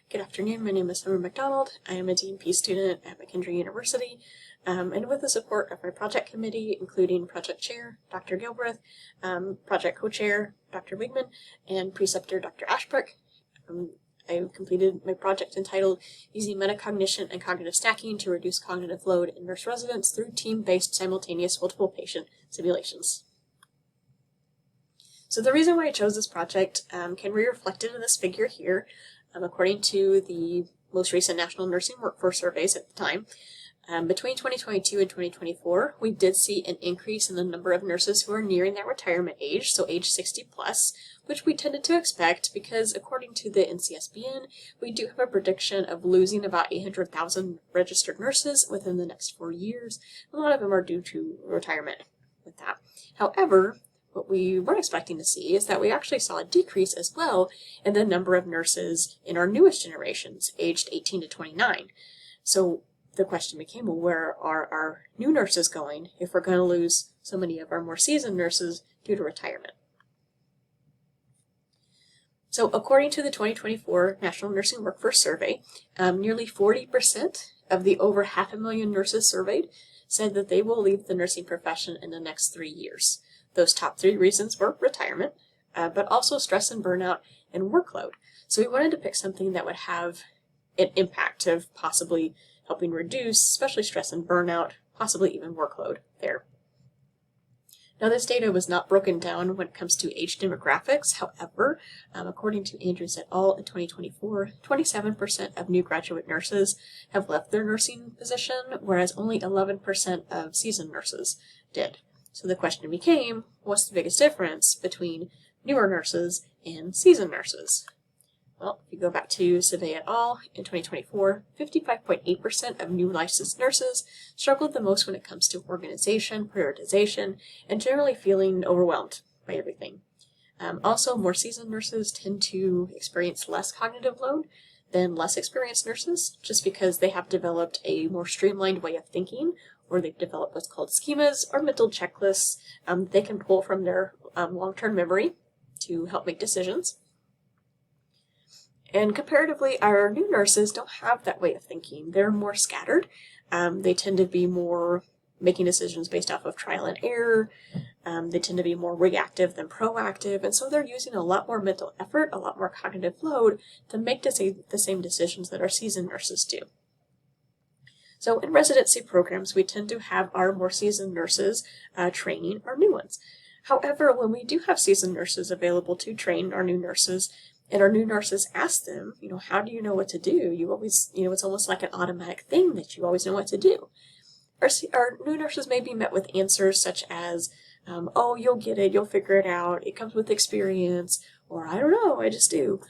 Good afternoon, my name is Summer McDonald. I am a DNP student at McKendree University, and with the support of my project committee, including project chair, Dr. Gilbreth, project co-chair, Dr. Wigman, and preceptor, Dr. Ashbrook, I completed my project entitled Using Metacognition and Cognitive Stacking to Reduce Cognitive Load in Nurse Residents Through Team-Based Simultaneous Multiple Patient Simulations. So the reason why I chose this project can be reflected in this figure here. According to the most recent National Nursing Workforce Surveys at the time, between 2022 and 2024, we did see an increase in the number of nurses who are nearing that retirement age, so age 60 plus, which we tended to expect because according to the NCSBN, we do have a prediction of losing about 800,000 registered nurses within the next 4 years. A lot of them are due to retirement with that. However, what we weren't expecting to see is that we actually saw a decrease as well in the number of nurses in our newest generations, aged 18 to 29. So the question became, well, where are our new nurses going if we're going to lose so many of our more seasoned nurses due to retirement? So according to the 2024 National Nursing Workforce Survey, nearly 40% of the over 500,000 nurses surveyed said that they will leave the nursing profession in the next 3 years. Those top 3 reasons were retirement, but also stress and burnout and workload. So we wanted to pick something that would have an impact of possibly helping reduce, especially stress and burnout, possibly even workload there. Now this data was not broken down when it comes to age demographics. However, according to Andrews et al. In 2024, 27% of new graduate nurses have left their nursing position, whereas only 11% of seasoned nurses did. So the question became, what's the biggest difference between newer nurses and seasoned nurses? Well, if you go back to Survey et al. In 2024, 55.8% of new licensed nurses struggled the most when it comes to organization, prioritization, and generally feeling overwhelmed by everything. Also, more seasoned nurses tend to experience less cognitive load than less experienced nurses, just because they have developed a more streamlined way of thinking, or they've developed what's called schemas or mental checklists they can pull from their long-term memory to help make decisions. And comparatively, our new nurses don't have that way of thinking. They're more scattered. They tend to be more making decisions based off of trial and error. They tend to be more reactive than proactive, and so they're using a lot more mental effort, a lot more cognitive load to make the same decisions that our seasoned nurses do. So in residency programs, we tend to have our more seasoned nurses training our new ones. However, when we do have seasoned nurses available to train our new nurses, and our new nurses ask them, how do you know what to do? You always, it's almost like an automatic thing that you always know what to do. Our new nurses may be met with answers such as, oh, you'll get it, you'll figure it out, it comes with experience, or I don't know, I just do.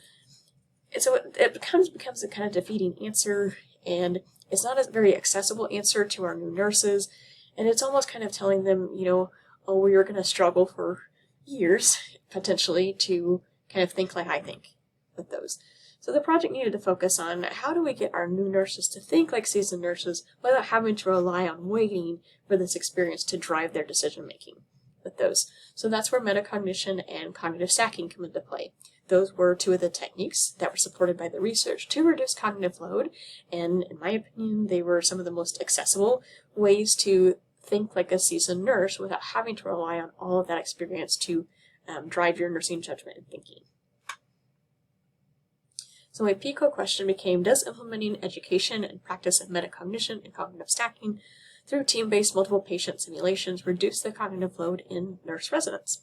And so it becomes a kind of defeating answer, and it's not a very accessible answer to our new nurses, and it's almost kind of telling them, oh, you're going to struggle for years, potentially, to kind of think like I think with those. So the project needed to focus on how do we get our new nurses to think like seasoned nurses without having to rely on waiting for this experience to drive their decision making with those. So that's where metacognition and cognitive stacking come into play. Those were 2 of the techniques that were supported by the research to reduce cognitive load, and in my opinion, they were some of the most accessible ways to think like a seasoned nurse without having to rely on all of that experience to drive your nursing judgment and thinking. So my PICO question became, does implementing education and practice of metacognition and cognitive stacking through team-based multiple patient simulations reduce the cognitive load in nurse residents?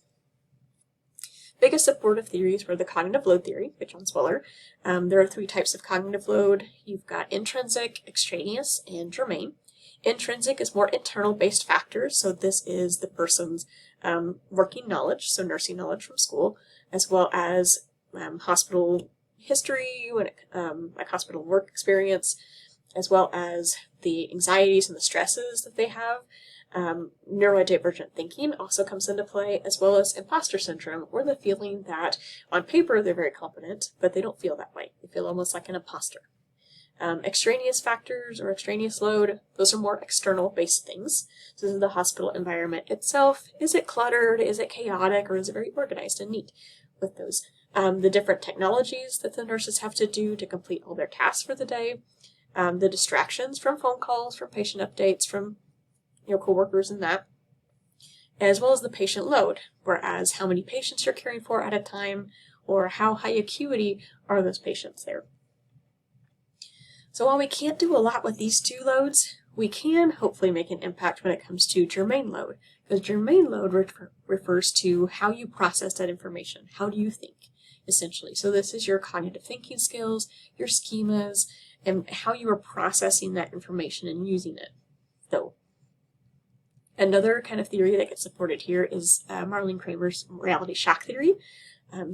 Biggest supportive theories were the cognitive load theory by John Sweller. There are 3 types of cognitive load. You've got intrinsic, extraneous, and germane. Intrinsic is more internal-based factors, so this is the person's working knowledge, so nursing knowledge from school, as well as hospital history, like hospital work experience, as well as the anxieties and the stresses that they have. Neurodivergent thinking also comes into play, as well as imposter syndrome, or the feeling that on paper they're very competent, but they don't feel that way. They feel almost like an imposter. Extraneous factors or extraneous load, those are more external based things. So this is the hospital environment itself. Is it cluttered? Is it chaotic? Or is it very organized and neat with those? the different technologies that the nurses have to do to complete all their tasks for the day, the distractions from phone calls, from patient updates, from coworkers and that, as well as the patient load, whereas how many patients you're caring for at a time, or how high acuity are those patients there. So while we can't do a lot with these two loads, we can hopefully make an impact when it comes to germane load, because germane load refers to how you process that information. How do you think, essentially? So this is your cognitive thinking skills, your schemas, and how you are processing that information and using it. So another kind of theory that gets supported here is Marlene Kramer's reality shock theory.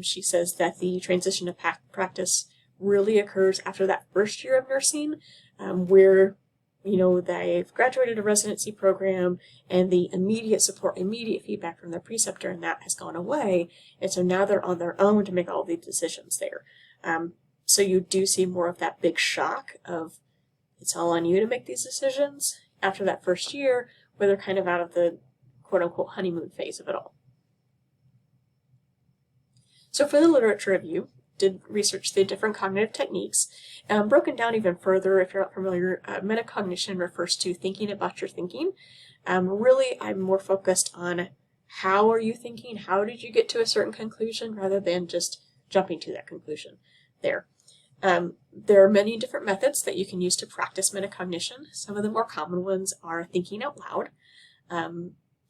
She says that the transition to practice really occurs after that first year of nursing, where they've graduated a residency program and the immediate support, immediate feedback from their preceptor and that has gone away, and so now they're on their own to make all these decisions there. So you do see more of that big shock of it's all on you to make these decisions after that first year, where they're kind of out of the quote-unquote honeymoon phase of it all. So for the literature review, did research the different cognitive techniques. Broken down even further, if you're not familiar, metacognition refers to thinking about your thinking. Really, I'm more focused on how are you thinking, how did you get to a certain conclusion, rather than just jumping to that conclusion there. There are many different methods that you can use to practice metacognition. Some of the more common ones are thinking out loud.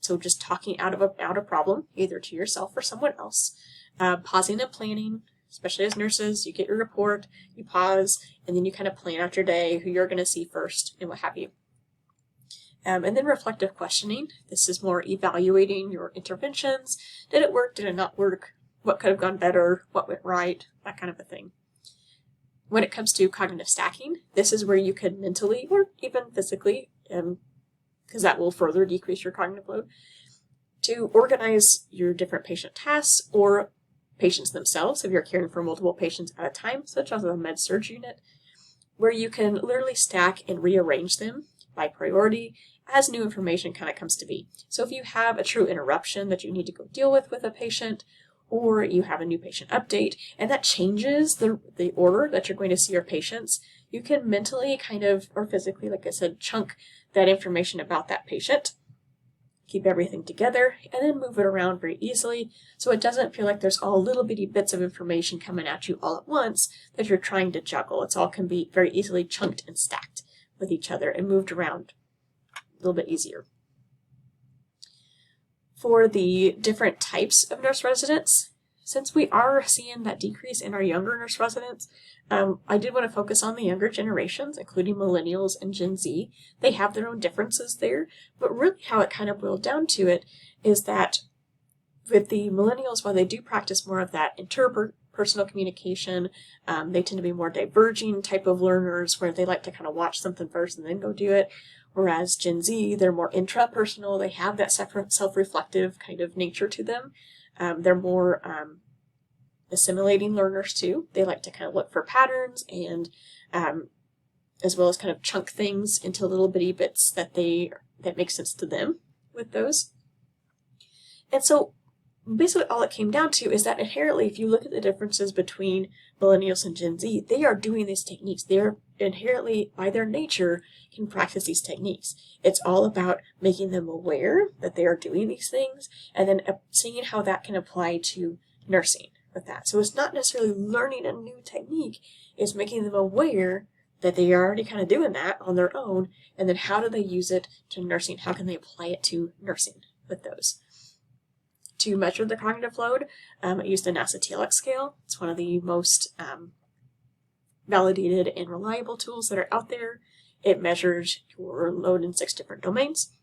So just talking out a problem, either to yourself or someone else. Pausing and planning, especially as nurses, you get your report, you pause, and then you kind of plan out your day, who you're going to see first, and what have you. And then reflective questioning. This is more evaluating your interventions. Did it work? Did it not work? What could have gone better? What went right? That kind of a thing. When it comes to cognitive stacking, this is where you can mentally or even physically, because that will further decrease your cognitive load, to organize your different patient tasks or patients themselves, if you're caring for multiple patients at a time, such as a med-surg unit, where you can literally stack and rearrange them by priority as new information kind of comes to be. So if you have a true interruption that you need to go deal with a patient, or you have a new patient update, and that changes the order that you're going to see your patients, you can mentally kind of, or physically, like I said, chunk that information about that patient, keep everything together, and then move it around very easily, so it doesn't feel like there's all little bitty bits of information coming at you all at once that you're trying to juggle. It's all can be very easily chunked and stacked with each other and moved around a little bit easier. For the different types of nurse residents, since we are seeing that decrease in our younger nurse residents, I did want to focus on the younger generations, including millennials and Gen Z. They have their own differences there, but really how it kind of boiled down to it is that with the millennials, while they do practice more of that interpersonal communication, they tend to be more diverging type of learners where they like to kind of watch something first and then go do it. Whereas Gen Z, they're more intrapersonal. They have that self-reflective kind of nature to them. They're more assimilating learners too. They like to kind of look for patterns and as well as kind of chunk things into little bitty bits that make sense to them with those. And so basically all it came down to is that inherently, if you look at the differences between millennials and Gen Z, they are doing these techniques. They're inherently, by their nature, can practice these techniques. It's all about making them aware that they are doing these things and then seeing how that can apply to nursing with that. So it's not necessarily learning a new technique, it's making them aware that they are already kind of doing that on their own, and then how do they use it to nursing? How can they apply it to nursing with those? To measure the cognitive load, I used the NASA TLX scale. It's one of the most validated and reliable tools that are out there. It measures your load in 6 different domains.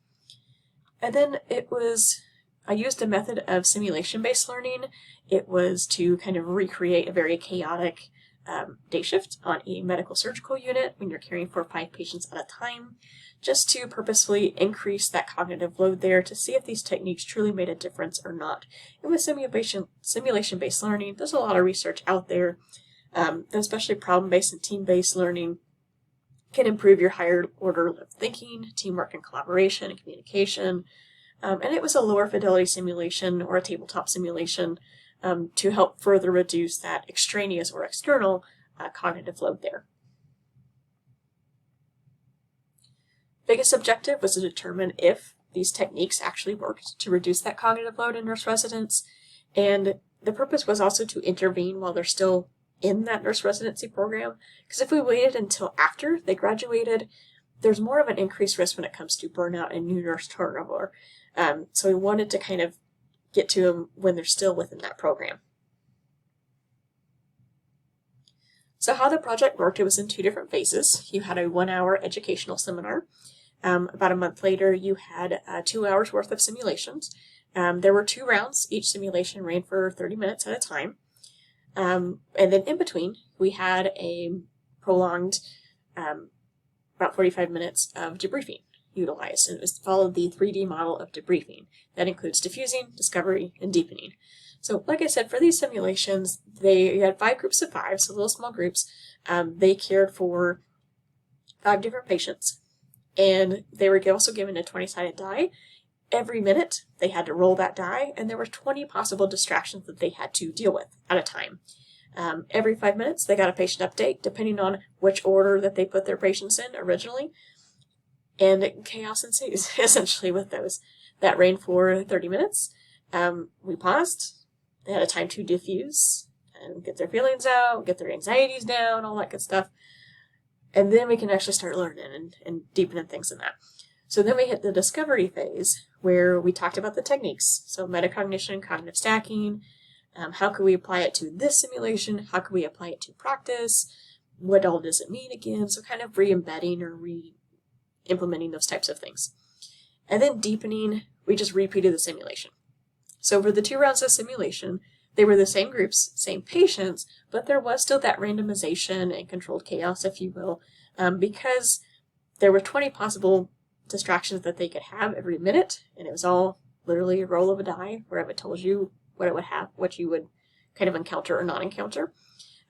And then I used a method of simulation-based learning. It was to kind of recreate a very chaotic day shift on a medical surgical unit when you're caring for 5 patients at a time, just to purposefully increase that cognitive load there to see if these techniques truly made a difference or not. And with simulation-based learning, there's a lot of research out there, especially problem-based and team-based learning can improve your higher order of thinking, teamwork and collaboration and communication. And it was a lower fidelity simulation or a tabletop simulation to help further reduce that extraneous or external cognitive load there. Biggest objective was to determine if these techniques actually worked to reduce that cognitive load in nurse residents, and the purpose was also to intervene while they're still in that nurse residency program, because if we waited until after they graduated, there's more of an increased risk when it comes to burnout and new nurse turnover. So we wanted to kind of get to them when they're still within that program. So how the project worked, it was in 2 different phases. You had a 1-hour educational seminar. About a month later, you had 2 hours worth of simulations. There were 2 rounds. Each simulation ran for 30 minutes at a time. And then in between, we had a prolonged about 45 minutes of debriefing utilized. And it was followed the 3D model of debriefing. That includes diffusing, discovery, and deepening. So like I said, for these simulations, you had 5 groups of 5, so little small groups. They cared for 5 different patients. And they were also given a 20-sided die. Every minute, they had to roll that die, and there were 20 possible distractions that they had to deal with at a time. Every 5 minutes, they got a patient update, depending on which order that they put their patients in originally. And chaos ensues, essentially, with those. That ran for 30 minutes. We paused. They had a time to diffuse and get their feelings out, get their anxieties down, all that good stuff. And then we can actually start learning and deepening things in that. So then we hit the discovery phase, where we talked about the techniques. So metacognition, cognitive stacking, how can we apply it to this simulation? How can we apply it to practice? What all does it mean again? So kind of re-embedding or re-implementing those types of things. And then deepening, we just repeated the simulation. So for the 2 rounds of simulation, they were the same groups, same patients, but there was still that randomization and controlled chaos, if you will, because there were 20 possible distractions that they could have every minute, and it was all literally a roll of a die where it told you what it would have, what you would kind of encounter or not encounter,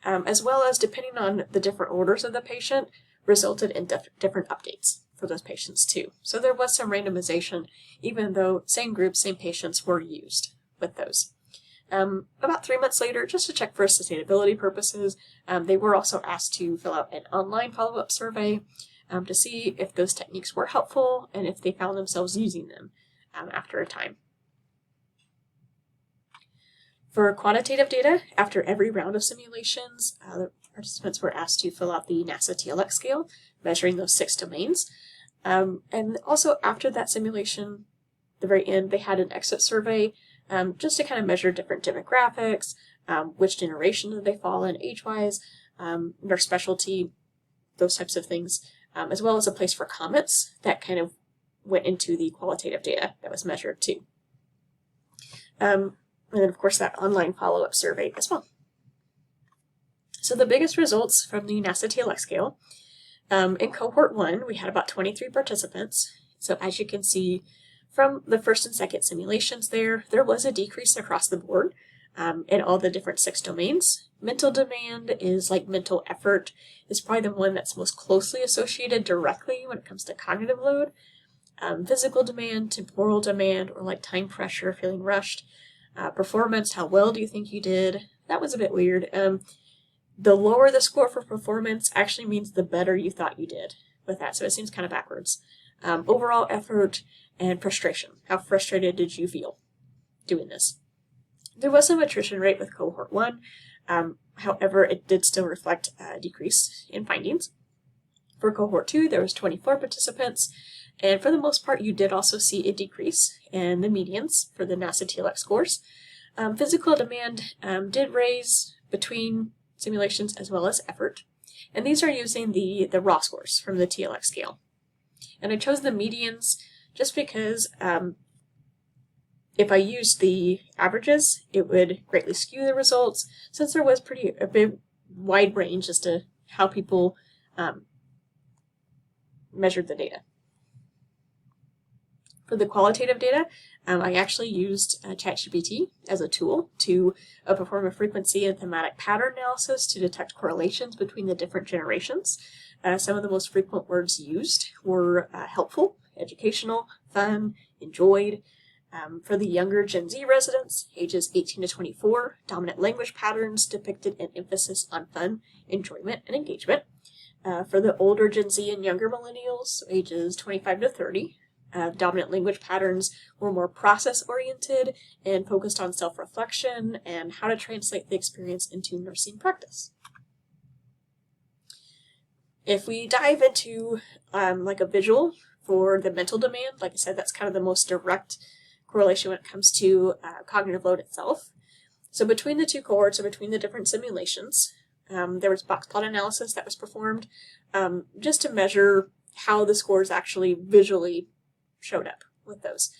as well as depending on the different orders of the patient, resulted in different updates for those patients too. So there was some randomization, even though same group, same patients were used with those. About 3 months later, just to check for sustainability purposes, they were also asked to fill out an online follow-up survey to see if those techniques were helpful and if they found themselves using them after a time. For quantitative data, after every round of simulations, the participants were asked to fill out the NASA TLX scale, measuring those 6 domains. And also after that simulation, the very end, they had an exit survey just to kind of measure different demographics, which generation did they fall in age-wise, their specialty, those types of things, as well as a place for comments that kind of went into the qualitative data that was measured too. And then, of course, that online follow-up survey as well. So the biggest results from the NASA TLX scale, in cohort 1, we had about 23 participants. So as you can see from the first and second simulations there was a decrease across the board in all the different 6 domains. Mental demand is like mental effort is probably the one that's most closely associated directly when it comes to cognitive load. Physical demand, temporal demand, or like time pressure, feeling rushed. Performance, how well do you think you did? That was a bit weird. The lower the score for performance actually means the better you thought you did with that, so it seems kind of backwards. Overall effort and frustration. How frustrated did you feel doing this? There was some attrition rate with cohort 1, however, it did still reflect a decrease in findings. For cohort 2, there was 24 participants, and for the most part, you did also see a decrease in the medians for the NASA TLX scores. Physical demand did raise between simulations as well as effort, and these are using the raw scores from the TLX scale. And I chose the medians just because if I used the averages, it would greatly skew the results, since there was a big wide range as to how people measured the data. For the qualitative data, I actually used ChatGPT as a tool to perform a frequency and thematic pattern analysis to detect correlations between the different generations. Some of the most frequent words used were helpful, educational, fun, enjoyed, For the younger Gen Z residents, ages 18 to 24, dominant language patterns depicted an emphasis on fun, enjoyment, and engagement. For the older Gen Z and younger millennials, ages 25 to 30, dominant language patterns were more process-oriented and focused on self-reflection and how to translate the experience into nursing practice. If we dive into like a visual for the mental demand, like I said, that's kind of the most direct correlation when it comes to cognitive load itself. So between the two cohorts, or between the different simulations, there was box plot analysis that was performed just to measure how the scores actually visually showed up with those.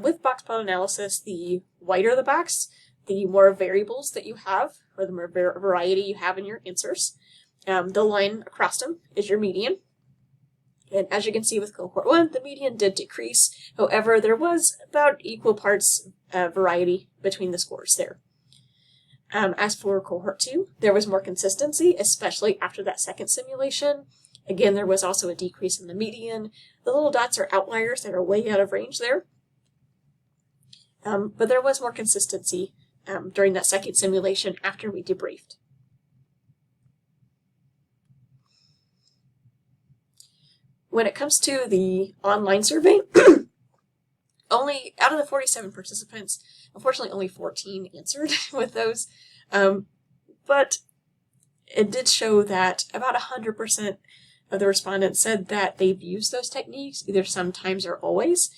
With box plot analysis, the whiter the box, the more variables that you have, or the more variety you have in your answers. The line across them is your median. And as you can see with cohort 1, the median did decrease. However, there was about equal parts variety between the scores there. As for cohort 2, there was more consistency, especially after that second simulation. Again, there was also a decrease in the median. The little dots are outliers that are way out of range there. But there was more consistency during that second simulation after we debriefed. When it comes to the online survey, only out of the 47 participants, unfortunately only 14 answered with those. But it did show that about 100% of the respondents said that they've used those techniques, either sometimes or always.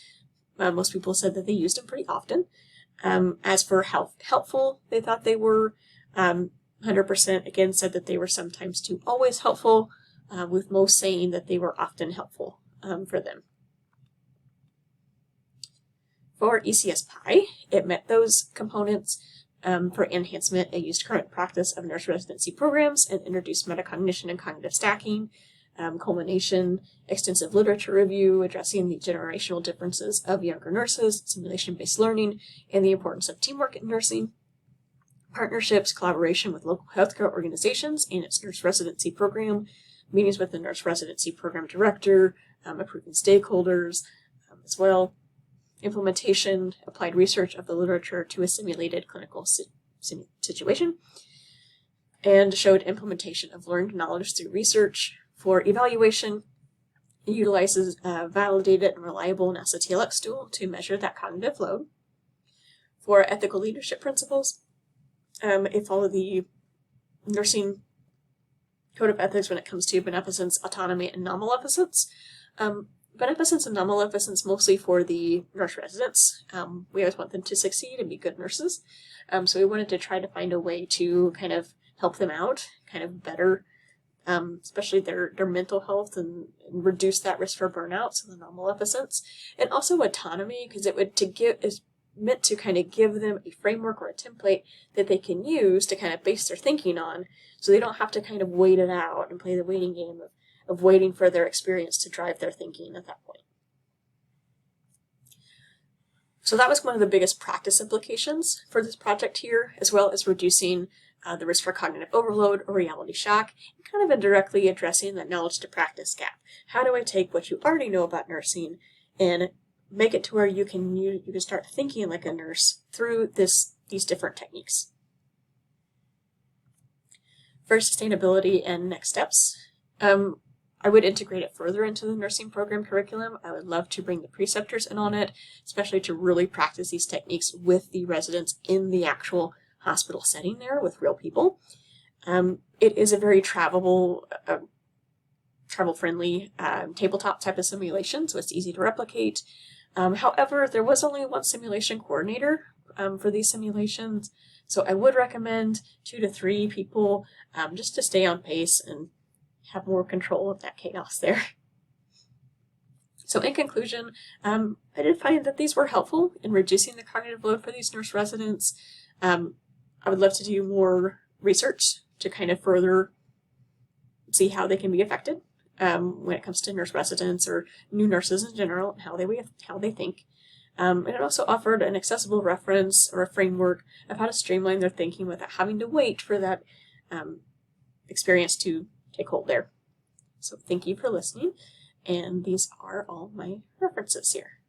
Most people said that they used them pretty often. As for how helpful they thought they were, 100% again said that they were sometimes to always helpful, with most saying that they were often helpful for them. For ECS-PI, it met those components. For enhancement, it used current practice of nurse residency programs and introduced metacognition and cognitive stacking. Culmination, extensive literature review addressing the generational differences of younger nurses, simulation-based learning, and the importance of teamwork in nursing. Partnerships, collaboration with local healthcare organizations and its nurse residency program, meetings with the nurse residency program director, approving stakeholders as well. Implementation, applied research of the literature to a simulated clinical situation, and showed implementation of learned knowledge through research. For evaluation, it utilizes a validated and reliable NASA TLX tool to measure that cognitive load. For ethical leadership principles, it followed the nursing code of ethics when it comes to beneficence, autonomy, and non-maleficence. Beneficence and non-maleficence mostly for the nurse residents. We always want them to succeed and be good nurses. So we wanted to try to find a way to kind of help them out, kind of better, especially their mental health and reduce that risk for burnout, so the non-maleficence. And also autonomy, because is meant to kind of give them a framework or a template that they can use to kind of base their thinking on, so they don't have to kind of wait it out and play the waiting game of waiting for their experience to drive their thinking at that point. So that was one of the biggest practice implications for this project here, as well as reducing the risk for cognitive overload or reality shock, and kind of indirectly addressing that knowledge to practice gap. How do I take what you already know about nursing and make it to where you can start thinking like a nurse through these different techniques? For sustainability and next steps, I would integrate it further into the nursing program curriculum. I would love to bring the preceptors in on it, especially to really practice these techniques with the residents in the actual hospital setting there with real people. It is a very travel-friendly tabletop type of simulation, so it's easy to replicate. However, there was only one simulation coordinator for these simulations, so I would recommend 2 to 3 people just to stay on pace and have more control of that chaos there. So in conclusion, I did find that these were helpful in reducing the cognitive load for these nurse residents. I would love to do more research to kind of further see how they can be affected when it comes to nurse residents or new nurses in general and how they think. And it also offered an accessible reference or a framework of how to streamline their thinking without having to wait for that experience to take hold there. So thank you for listening, and these are all my references here.